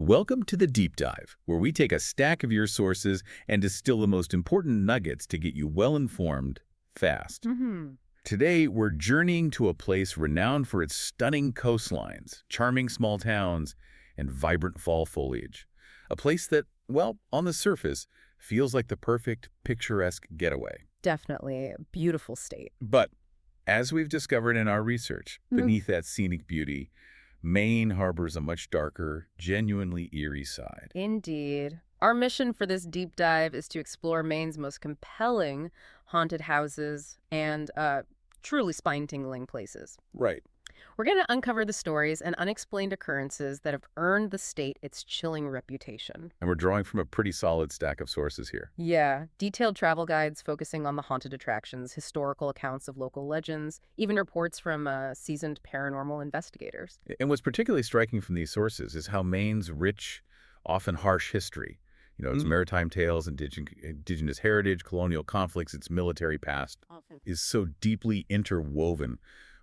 Welcome to the Deep Dive, where we take a stack of your sources and distill the most important nuggets to get you well-informed, fast. Today, we're journeying to a place renowned for its stunning coastlines, charming small towns, and vibrant fall foliage. A place that, well, on the surface, feels like the perfect, picturesque getaway. Definitely a beautiful state. But, as we've discovered in our research, beneath that scenic beauty, Maine harbors a much darker, genuinely eerie side. Indeed. Our mission for this deep dive is to explore Maine's most compelling haunted houses and truly spine-tingling places. Right. We're going to uncover the stories and unexplained occurrences that have earned the state its chilling reputation. And we're drawing from a pretty solid stack of sources here. Yeah, detailed travel guides focusing on the haunted attractions, historical accounts of local legends, even reports from seasoned paranormal investigators. And what's particularly striking from these sources is how Maine's rich, often harsh history, its maritime tales, indigenous heritage, colonial conflicts, its military past, is so deeply interwoven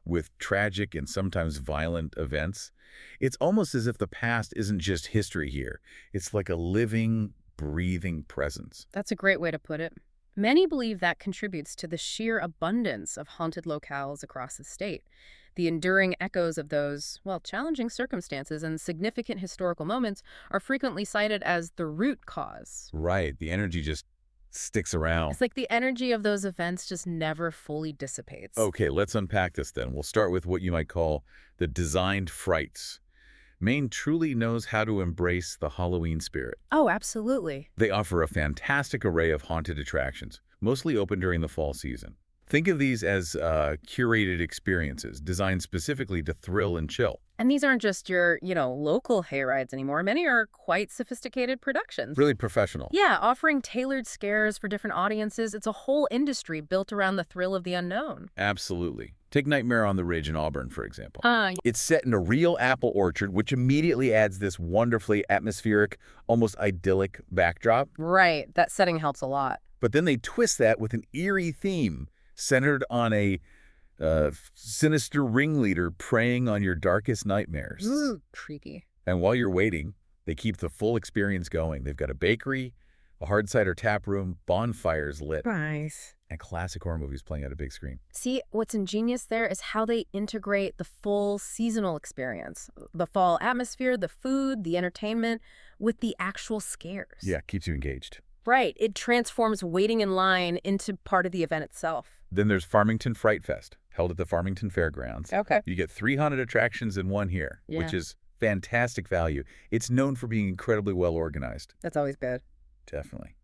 with tragic and sometimes violent events. It's almost as if the past isn't just history here. It's like a living, breathing presence. That's a great way to put it. Many believe that contributes to the sheer abundance of haunted locales across the state. The enduring echoes of those, well, challenging circumstances and significant historical moments are frequently cited as the root cause. Right. The energy just sticks around. It's like the energy of those events just never fully dissipates. Okay, let's unpack this then. We'll start with what you might call the designed frights. Maine truly knows how to embrace the Halloween spirit. Oh, absolutely. They offer a fantastic array of haunted attractions, mostly open during the fall season. Think of these as curated experiences designed specifically to thrill and chill. And these aren't just your, local hayrides anymore. Many are quite sophisticated productions. Really professional. Yeah, offering tailored scares for different audiences. It's a whole industry built around the thrill of the unknown. Absolutely. Take Nightmare on the Ridge in Auburn, for example. Yeah. It's set in a real apple orchard, which immediately adds this wonderfully atmospheric, almost idyllic backdrop. Right. That setting helps a lot. But then they twist that with an eerie theme centered on a sinister ringleader preying on your darkest nightmares. Ooh, creepy. And while you're waiting, they keep the full experience going. They've got a bakery, a hard cider tap room, bonfires lit, Nice. and classic horror movies playing on a big screen. See, what's ingenious there is how they integrate the full seasonal experience. The fall atmosphere, the food, the entertainment, with the actual scares. Yeah, keeps you engaged. Right. It transforms waiting in line into part of the event itself. Then there's Farmington Fright Fest, held at the Farmington Fairgrounds. Okay. You get 300 attractions in one here, which is fantastic value. It's known for being incredibly well organized. That's always good. Definitely.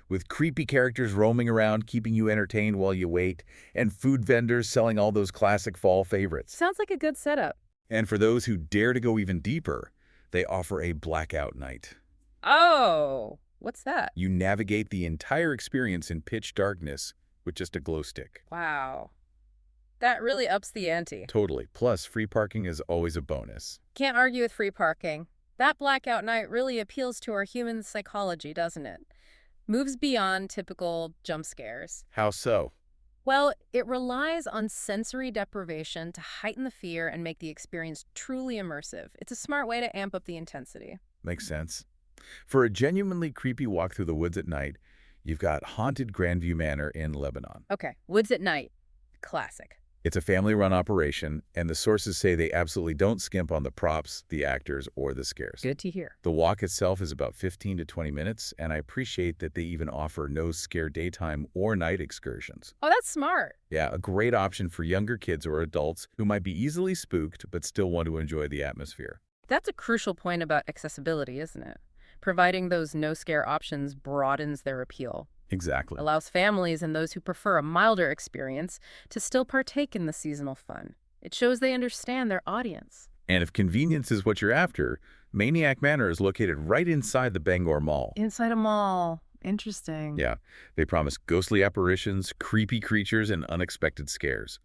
With creepy characters roaming around, keeping you entertained while you wait, and food vendors selling all those classic fall favorites. Sounds like a good setup. And for those who dare to go even deeper, they offer a blackout night. Oh, what's that? You navigate the entire experience in pitch darkness with just a glow stick. Wow. That really ups the ante. Totally. Plus, free parking is always a bonus. Can't argue with free parking. That blackout night really appeals to our human psychology, doesn't it? Moves beyond typical jump scares. How so? Well, it relies on sensory deprivation to heighten the fear and make the experience truly immersive. It's a smart way to amp up the intensity. Makes sense. For a genuinely creepy walk through the woods at night, you've got Haunted Grandview Manor in Lebanon. Okay, woods at night. Classic. It's a family-run operation, and the sources say they absolutely don't skimp on the props, the actors, or the scares. Good to hear. The walk itself is about 15 to 20 minutes, and I appreciate that they even offer no scare daytime or night excursions. Oh, that's smart. Yeah, a great option for younger kids or adults who might be easily spooked but still want to enjoy the atmosphere. That's a crucial point about accessibility, isn't it? Providing those no-scare options broadens their appeal. Exactly. Allows families and those who prefer a milder experience to still partake in the seasonal fun. It shows they understand their audience. And if convenience is what you're after, Maniac Manor is located right inside the Bangor Mall. Inside a mall. Interesting. Yeah, they promise ghostly apparitions, creepy creatures, and unexpected scares.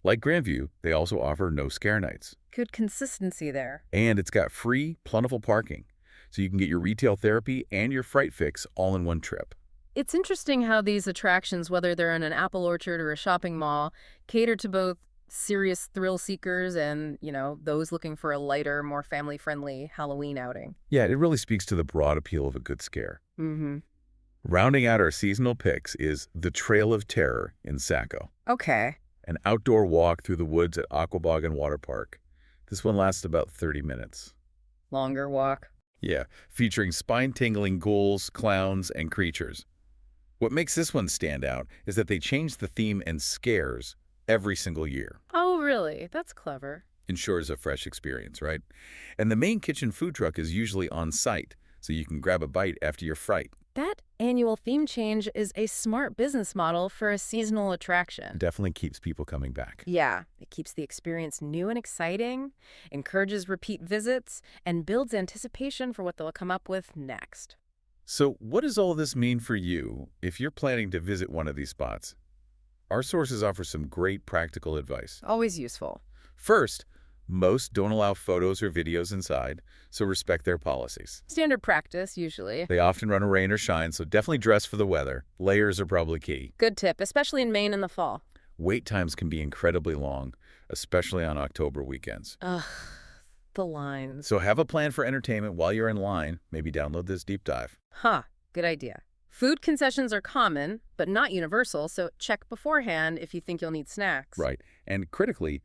Like Grandview, they also offer no scare nights. Good consistency there. And it's got free, plentiful parking, so you can get your retail therapy and your fright fix all in one trip. It's interesting how these attractions, whether they're in an apple orchard or a shopping mall, cater to both serious thrill seekers and, those looking for a lighter, more family-friendly Halloween outing. Yeah, it really speaks to the broad appeal of a good scare. Mm-hmm. Rounding out our seasonal picks is The Trail of Terror in Saco, Okay. an outdoor walk through the woods at Aquabog Water Park. This one lasts about 30 minutes. Longer walk. Yeah, featuring spine-tingling ghouls, clowns, and creatures. What makes this one stand out is that they change the theme and scares every single year. Oh, really? That's clever. Ensures a fresh experience, right? And the main kitchen food truck is usually on site, so you can grab a bite after your fright. That annual theme change is a smart business model for a seasonal attraction. Definitely keeps people coming back. Yeah, it keeps the experience new and exciting, encourages repeat visits, and builds anticipation for what they'll come up with next. So what does all this mean for you if you're planning to visit one of these spots? Our sources offer some great practical advice. Always useful. First, most don't allow photos or videos inside, so respect their policies. Standard practice, usually. They often run a rain or shine, so definitely dress for the weather. Layers are probably key. Good tip, especially in Maine in the fall. Wait times can be incredibly long, especially on October weekends. Ugh, the lines. So have a plan for entertainment while you're in line. Maybe download this deep dive. Huh, good idea. Food concessions are common, but not universal, so check beforehand if you think you'll need snacks. Right. And critically,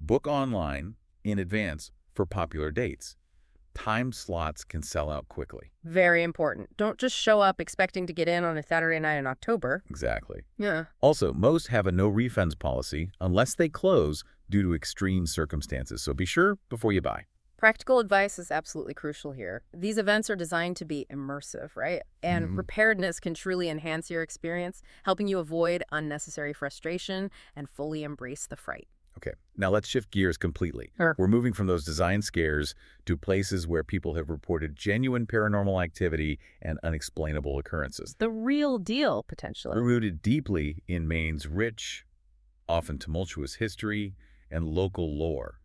book online in advance for popular dates. Time slots can sell out quickly. Very important. Don't just show up expecting to get in on a Saturday night in October. Exactly. Yeah. Also, most have a no refunds policy unless they close due to extreme circumstances, so be sure before you buy. Practical advice is absolutely crucial here. These events are designed to be immersive, right? And preparedness can truly enhance your experience, helping you avoid unnecessary frustration and fully embrace the fright. Okay, now let's shift gears completely. Sure. We're moving from those design scares to places where people have reported genuine paranormal activity and unexplainable occurrences. The real deal, potentially. We're rooted deeply in Maine's rich, often tumultuous history and local lore.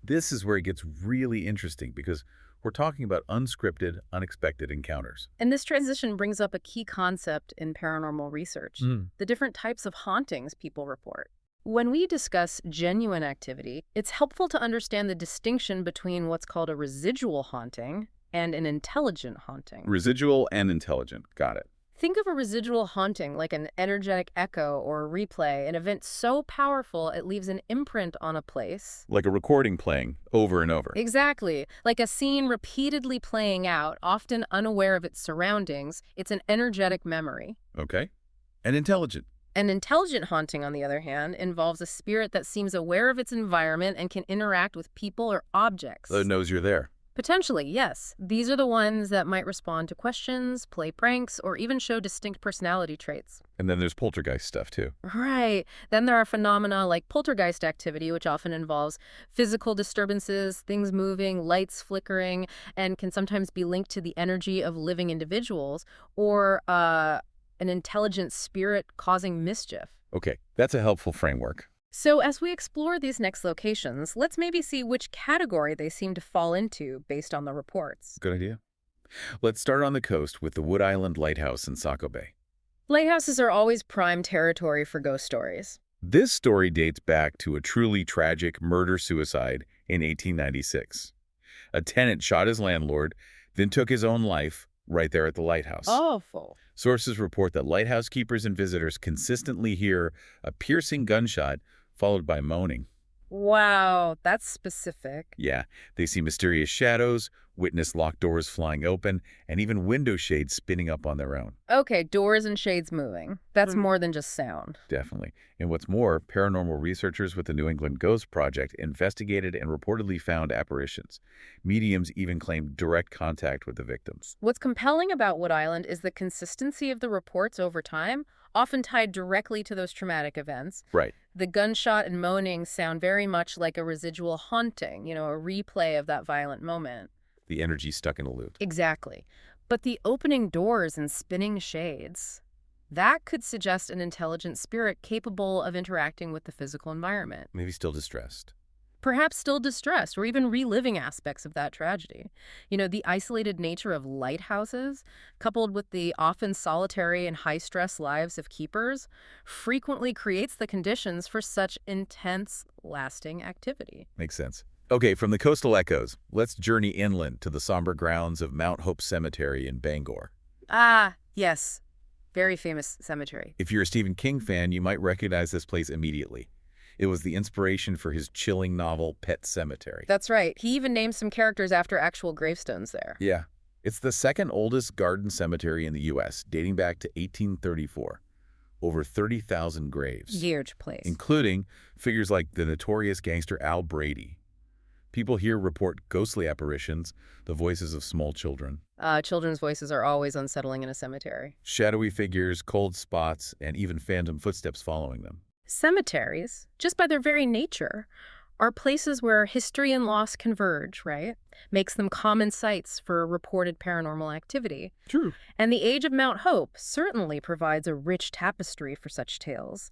This is where it gets really interesting because we're talking about unscripted, unexpected encounters. And this transition brings up a key concept in paranormal research, the different types of hauntings people report. When we discuss genuine activity, it's helpful to understand the distinction between what's called a residual haunting and an intelligent haunting. Residual and intelligent. Got it. Think of a residual haunting like an energetic echo or a replay, an event so powerful it leaves an imprint on a place. Like a recording playing over and over. Exactly. Like a scene repeatedly playing out, often unaware of its surroundings. It's an energetic memory. Okay. And intelligent. An intelligent haunting, on the other hand, involves a spirit that seems aware of its environment and can interact with people or objects. That knows you're there. Potentially, yes. These are the ones that might respond to questions, play pranks, or even show distinct personality traits. And then there's poltergeist stuff, too. Right. Then there are phenomena like poltergeist activity, which often involves physical disturbances, things moving, lights flickering, and can sometimes be linked to the energy of living individuals or an intelligent spirit causing mischief. Okay, that's a helpful framework. So as we explore these next locations, let's maybe see which category they seem to fall into based on the reports. Good idea. Let's start on the coast with the Island Lighthouse in Saco Bay. Lighthouses are always prime territory for ghost stories. This story dates back to a truly tragic murder-suicide in 1896. A tenant shot his landlord, then took his own life right there at the lighthouse. Awful. Sources report that lighthouse keepers and visitors consistently hear a piercing gunshot followed by moaning. Wow, that's specific. Yeah, they see mysterious shadows, witness locked doors flying open, and even window shades spinning up on their own. Okay, doors and shades moving. That's more than just sound. Definitely. And what's more, paranormal researchers with the New England Ghost Project investigated and reportedly found apparitions. Mediums even claimed direct contact with the victims. What's compelling about Wood Island is the consistency of the reports over time, often tied directly to those traumatic events. Right. The gunshot and moaning sound very much like a residual haunting, a replay of that violent moment. The energy stuck in a loop. Exactly. But the opening doors and spinning shades, that could suggest an intelligent spirit capable of interacting with the physical environment. Maybe still distressed. perhaps still distressed or even reliving aspects of that tragedy. The isolated nature of lighthouses, coupled with the often solitary and high-stress lives of keepers, frequently creates the conditions for such intense, lasting activity. Makes sense. Okay, from the coastal echoes, let's journey inland to the somber grounds of Mount Hope Cemetery in Bangor. Ah, yes. Very famous cemetery. If you're a Stephen King fan, you might recognize this place immediately. It was the inspiration for his chilling novel, Pet Sematary. That's right. He even named some characters after actual gravestones there. Yeah. It's the second oldest garden cemetery in the U.S., dating back to 1834. Over 30,000 graves. Huge place. Including figures like the notorious gangster Al Brady. People here report ghostly apparitions, the voices of small children. Children's voices are always unsettling in a cemetery. Shadowy figures, cold spots, and even phantom footsteps following them. Cemeteries, just by their very nature, are places where history and loss converge, right? Makes them common sites for reported paranormal activity. True. And the Age of Mount Hope certainly provides a rich tapestry for such tales.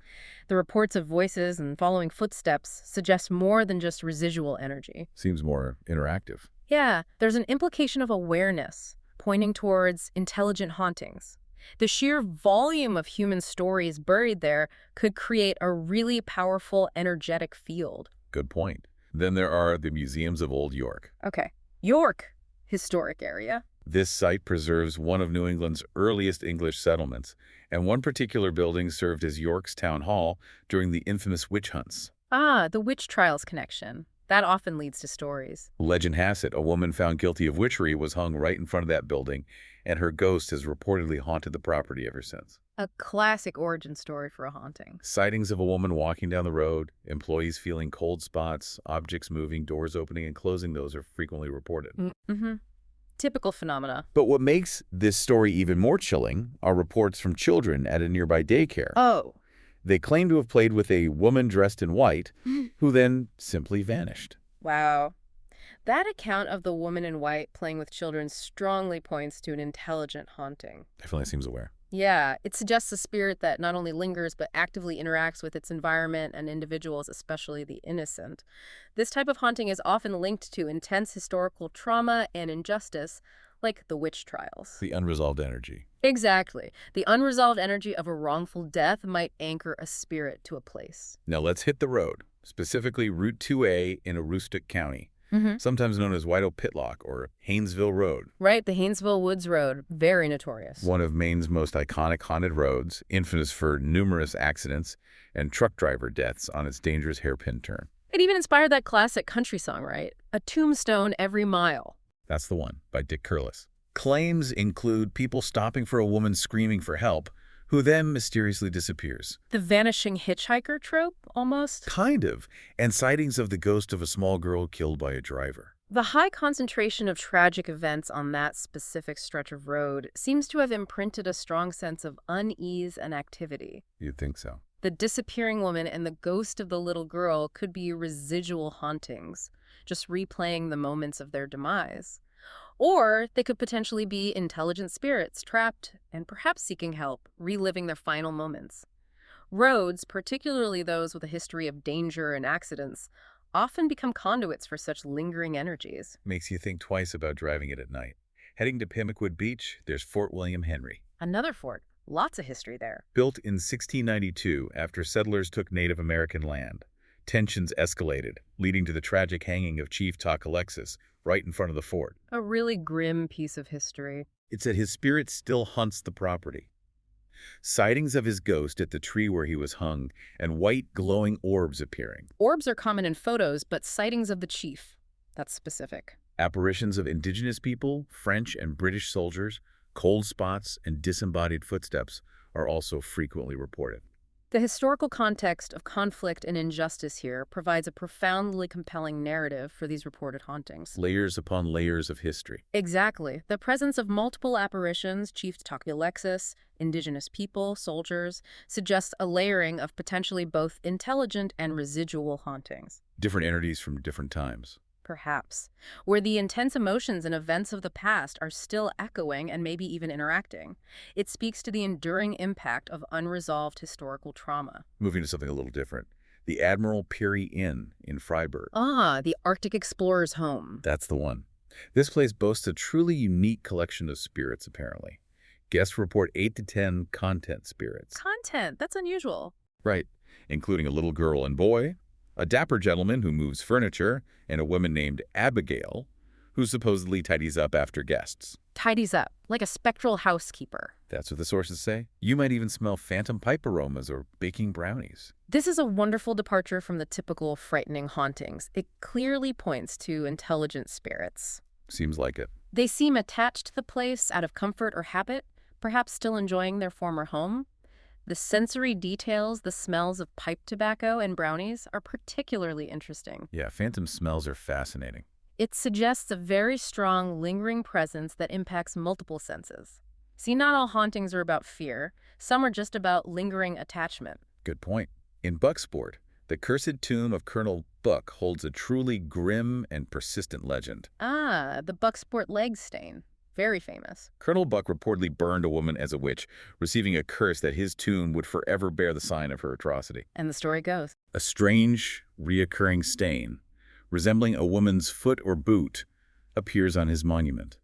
The reports of voices and following footsteps suggest more than just residual energy. Seems more interactive. Yeah, there's an implication of awareness, pointing towards intelligent hauntings. The sheer volume of human stories buried there could create a really powerful, energetic field. Good point. Then there are the museums of Old York. Okay. York, historic area. This site preserves one of New England's earliest English settlements, and one particular building served as York's town hall during the infamous witch hunts. Ah, the witch trials connection. That often leads to stories. Legend has it, a woman found guilty of witchery was hung right in front of that building, and her ghost has reportedly haunted the property ever since. A classic origin story for a haunting. Sightings of a woman walking down the road, employees feeling cold spots, objects moving, doors opening and closing, those are frequently reported. Mm-hmm. Typical phenomena. But what makes this story even more chilling are reports from children at a nearby daycare. Oh. They claim to have played with a woman dressed in white, who then simply vanished. Wow. That account of the woman in white playing with children strongly points to an intelligent haunting. Definitely seems aware. Yeah, it suggests a spirit that not only lingers but actively interacts with its environment and individuals, especially the innocent. This type of haunting is often linked to intense historical trauma and injustice, like the witch trials. The unresolved energy. Exactly. The unresolved energy of a wrongful death might anchor a spirit to a place. Now let's hit the road, specifically Route 2A in Aroostook County. Sometimes known as White Oak Pitlock or Haynesville Road. Right, the Haynesville Woods Road, very notorious. One of Maine's most iconic haunted roads, infamous for numerous accidents and truck driver deaths on its dangerous hairpin turn. It even inspired that classic country song, right? A tombstone every mile. That's the one, by Dick Curlis. Claims include people stopping for a woman screaming for help, who then mysteriously disappears. The vanishing hitchhiker trope, almost? Kind of. And sightings of the ghost of a small girl killed by a driver. The high concentration of tragic events on that specific stretch of road seems to have imprinted a strong sense of unease and activity. You'd think so. The disappearing woman and the ghost of the little girl could be residual hauntings, just replaying the moments of their demise. Or they could potentially be intelligent spirits trapped and perhaps seeking help, reliving their final moments. Roads, particularly those with a history of danger and accidents, often become conduits for such lingering energies. Makes you think twice about driving it at night. Heading to Pimlico Beach, there's Fort William Henry. Another fort. Lots of history there. Built in 1692 after settlers took Native American land. Tensions escalated, leading to the tragic hanging of Chief Talk Alexis right in front of the fort. A really grim piece of history. It's that his spirit still haunts the property. Sightings of his ghost at the tree where he was hung, and white glowing orbs appearing. Orbs are common in photos, but sightings of the chief, that's specific. Apparitions of indigenous people, French and British soldiers, cold spots, and disembodied footsteps are also frequently reported. The historical context of conflict and injustice here provides a profoundly compelling narrative for these reported hauntings. Layers upon layers of history. Exactly. The presence of multiple apparitions, Chief Alexis, indigenous people, soldiers, suggests a layering of potentially both intelligent and residual hauntings. Different entities from different times. Perhaps, where the intense emotions and events of the past are still echoing and maybe even interacting. It speaks to the enduring impact of unresolved historical trauma. Moving to something a little different. The Admiral Peary Inn in Freiburg. Ah, the Arctic explorer's home. That's the one. This place boasts a truly unique collection of spirits, apparently. Guests report 8 to 10 content spirits. Content, that's unusual. Right, including a little girl and boy, a dapper gentleman who moves furniture, and a woman named Abigail, who supposedly tidies up after guests. Tidies up, like a spectral housekeeper. That's what the sources say. You might even smell phantom pipe aromas or baking brownies. This is a wonderful departure from the typical frightening hauntings. It clearly points to intelligent spirits. Seems like it. They seem attached to the place out of comfort or habit, perhaps still enjoying their former home. The sensory details, the smells of pipe tobacco and brownies, are particularly interesting. Yeah, phantom smells are fascinating. It suggests a very strong, lingering presence that impacts multiple senses. See, not all hauntings are about fear. Some are just about lingering attachment. Good point. In Bucksport, the cursed tomb of Colonel Buck holds a truly grim and persistent legend. Ah, the Bucksport leg stain. Very famous. Colonel Buck reportedly burned a woman as a witch, receiving a curse that his tomb would forever bear the sign of her atrocity. And the story goes. A strange, reoccurring stain, resembling a woman's foot or boot, appears on his monument.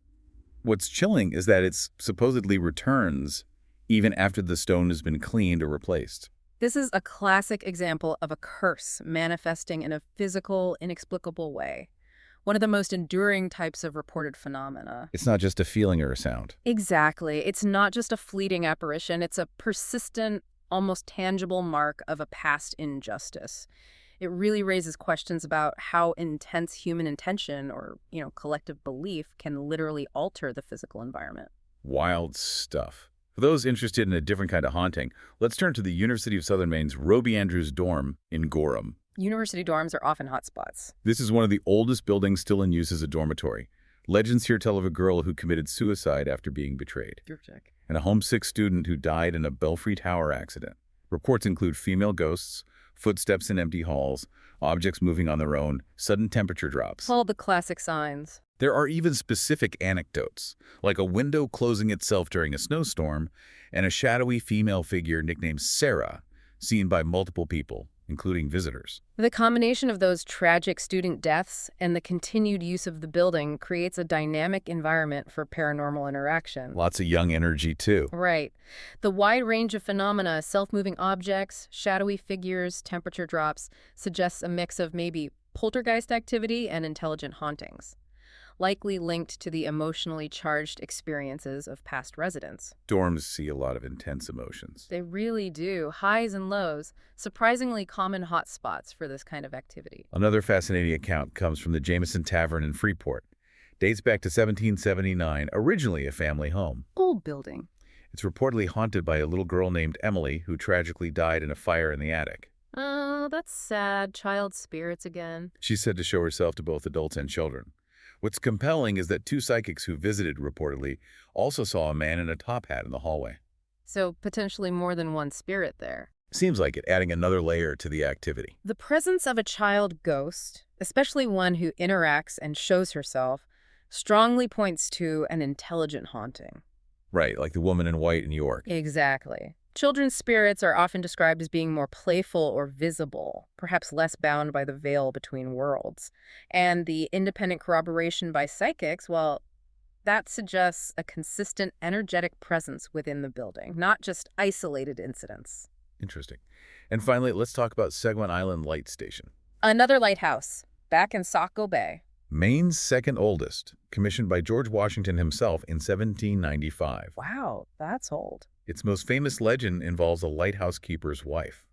What's chilling is that it supposedly returns even after the stone has been cleaned or replaced. This is a classic example of a curse manifesting in a physical, inexplicable way. One of the most enduring types of reported phenomena. It's not just a feeling or a sound. Exactly. It's not just a fleeting apparition. It's a persistent, almost tangible mark of a past injustice. It really raises questions about how intense human intention or, collective belief can literally alter the physical environment. Wild stuff. For those interested in a different kind of haunting, let's turn to the University of Southern Maine's Roby Andrews dorm in Gorham. University dorms are often hotspots. This is one of the oldest buildings still in use as a dormitory. Legends here tell of a girl who committed suicide after being betrayed, and a homesick student who died in a Belfry Tower accident. Reports include female ghosts, footsteps in empty halls, objects moving on their own, sudden temperature drops. All the classic signs. There are even specific anecdotes, like a window closing itself during a snowstorm, and a shadowy female figure nicknamed Sarah, seen by multiple people, including visitors. The combination of those tragic student deaths and the continued use of the building creates a dynamic environment for paranormal interaction. Lots of young energy, too. Right. The wide range of phenomena, self-moving objects, shadowy figures, temperature drops, suggests a mix of maybe poltergeist activity and intelligent hauntings, likely linked to the emotionally charged experiences of past residents. Dorms see a lot of intense emotions. They really do. Highs and lows, surprisingly common hotspots for this kind of activity. Another fascinating account comes from the Jameson Tavern in Freeport. Dates back to 1779, originally a family home. Old building. It's reportedly haunted by a little girl named Emily who tragically died in a fire in the attic. Oh, that's sad. Child spirits again. She's said to show herself to both adults and children. What's compelling is that 2 psychics who visited, reportedly, also saw a man in a top hat in the hallway. So potentially more than one spirit there. Seems like it, adding another layer to the activity. The presence of a child ghost, especially one who interacts and shows herself, strongly points to an intelligent haunting. Right, like the woman in white in New York. Exactly. Children's spirits are often described as being more playful or visible, perhaps less bound by the veil between worlds. And the independent corroboration by psychics, well, that suggests a consistent, energetic presence within the building, not just isolated incidents. Interesting. And finally, let's talk about Seguin Island Light Station. Another lighthouse, back in Saco Bay. Maine's second oldest, commissioned by George Washington himself in 1795. Wow, that's old. Its most famous legend involves a lighthouse keeper's wife.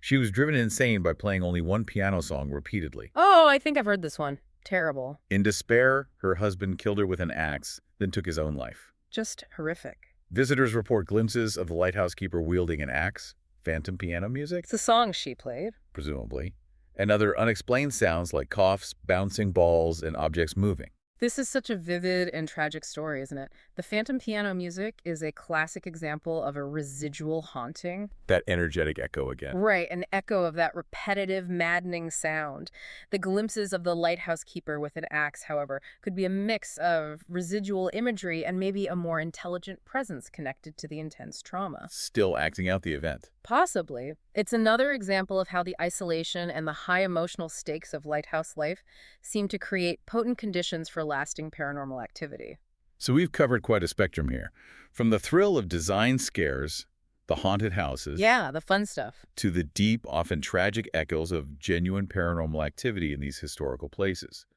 She was driven insane by playing only one piano song repeatedly. Oh, I think I've heard this one. Terrible. In despair, her husband killed her with an axe, then took his own life. Just horrific. Visitors report glimpses of the lighthouse keeper wielding an axe, phantom piano music, It's the song she played. presumably, and other unexplained sounds like coughs, bouncing balls, and objects moving. This is such a vivid and tragic story, isn't it? The phantom piano music is a classic example of a residual haunting. That energetic echo again. Right, an echo of that repetitive, maddening sound. The glimpses of the lighthouse keeper with an axe, however, could be a mix of residual imagery and maybe a more intelligent presence connected to the intense trauma. Still acting out the event. Possibly. It's another example of how the isolation and the high emotional stakes of lighthouse life seem to create potent conditions for lasting paranormal activity. So we've covered quite a spectrum here. From the thrill of design scares, the haunted houses, Yeah, the fun stuff. to the deep, often tragic echoes of genuine paranormal activity in these historical places.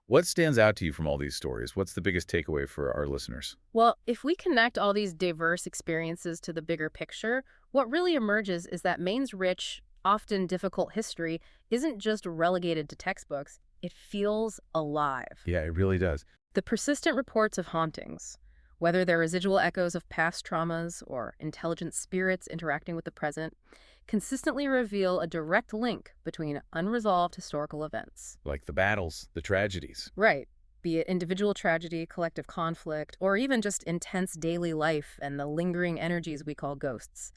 What stands out to you from all these stories? What's the biggest takeaway for our listeners? Well, if we connect all these diverse experiences to the bigger picture, what really emerges is that Maine's rich, often difficult history isn't just relegated to textbooks, it feels alive. Yeah, it really does. The persistent reports of hauntings, whether they're residual echoes of past traumas or intelligent spirits interacting with the present, consistently reveal a direct link between unresolved historical events. Like the battles, the tragedies. Right. Be it individual tragedy, collective conflict, or even just intense daily life and the lingering energies we call ghosts.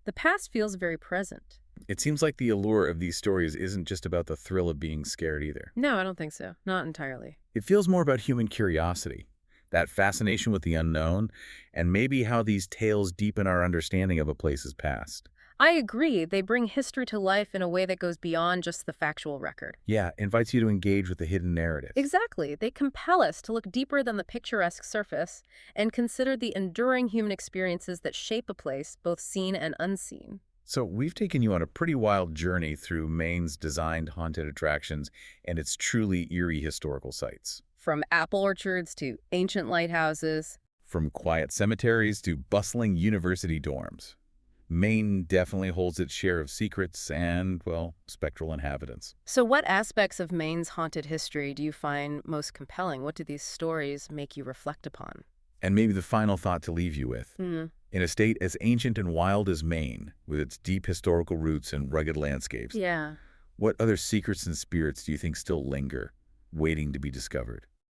The past feels very present. It seems like the allure of these stories isn't just about the thrill of being scared either. No, I don't think so. Not entirely. It feels more about human curiosity, that fascination with the unknown, and maybe how these tales deepen our understanding of a place's past. I agree. They bring history to life in a way that goes beyond just the factual record. Yeah, invites you to engage with the hidden narrative. Exactly. They compel us to look deeper than the picturesque surface and consider the enduring human experiences that shape a place, both seen and unseen. So we've taken you on a pretty wild journey through Maine's designed haunted attractions and its truly eerie historical sites. From apple orchards to ancient lighthouses. From quiet cemeteries to bustling university dorms. Maine definitely holds its share of secrets and, well, spectral inhabitants. So what aspects of Maine's haunted history do you find most compelling? What do these stories make you reflect upon? And maybe the final thought to leave you with. In a state as ancient and wild as Maine, with its deep historical roots and rugged landscapes, Yeah. what other secrets and spirits do you think still linger, waiting to be discovered?